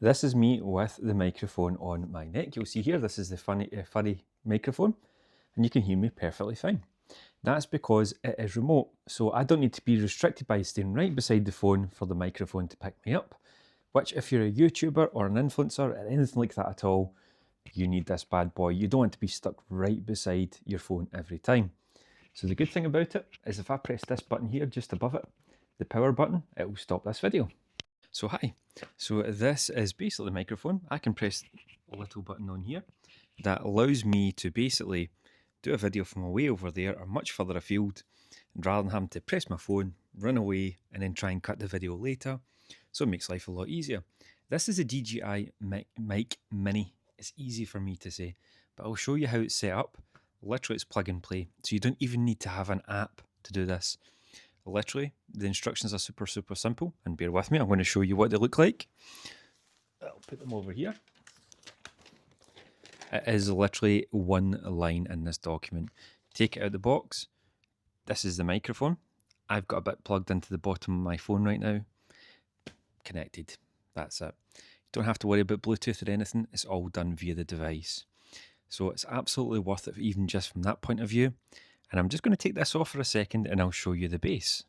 This is me with the microphone on my neck. You'll see here, this is the furry microphone, and you can hear me perfectly fine. That's because it is remote, so I don't need to be restricted by staying right beside the phone for the microphone to pick me up, which if you're a YouTuber or an influencer or anything like that at all, you need this bad boy. You don't want to be stuck right beside your phone every time. So the good thing about it is if I press this button here just above it, the power button, it will stop this video. So hi, so this is basically the microphone. I can press a little button on here that allows me to basically do a video from way over there or much further afield, and rather than having to press my phone, run away and then try and cut the video later. So it makes life a lot easier. This is a DJI Mic Mini. It's easy for me to say, but I'll show you how it's set up. Literally it's plug and play, so you don't even need to have an app to do this. Literally, the instructions are super simple, and bear with me, I'm going to show you what they look like. I'll put them over here. It is literally one line in this document. Take it out of the box. This is the microphone. I've got a bit plugged into the bottom of my phone right now. Connected. That's it. You don't have to worry about Bluetooth or anything. It's all done via the device. So it's absolutely worth it even just from that point of view. And I'm just going to take this off for a second and I'll show you the base.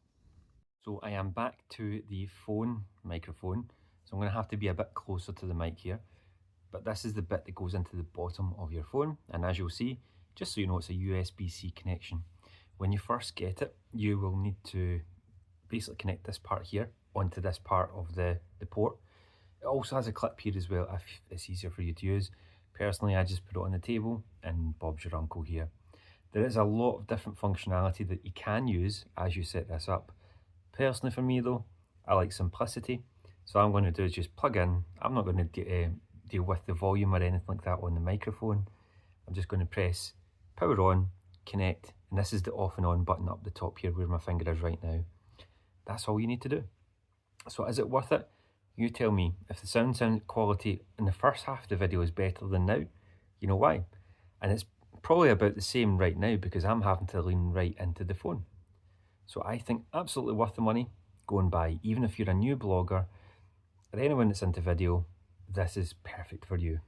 So I am back to the phone microphone. So I'm going to have to be a bit closer to the mic here. But this is the bit that goes into the bottom of your phone. And as you'll see, just so you know, it's a USB-C connection. When you first get it, you will need to basically connect this part here onto this part of the port. It also has a clip here as well if it's easier for you to use. Personally, I just put it on the table and Bob's your uncle here. There is a lot of different functionality that you can use as you set this up. Personally for me though, I like simplicity. So what I'm going to do is just plug in. I'm not going to deal with the volume or anything like that on the microphone. I'm just going to press power on, connect, and this is the off and on button up the top here where my finger is right now. That's all you need to do. So is it worth it? You tell me. If the sound quality in the first half of the video is better than now, you know why. And it's probably about the same right now because I'm having to lean right into the phone. So I think absolutely worth the money. Go and buy. Even if you're a new blogger or anyone that's into video, this is perfect for you.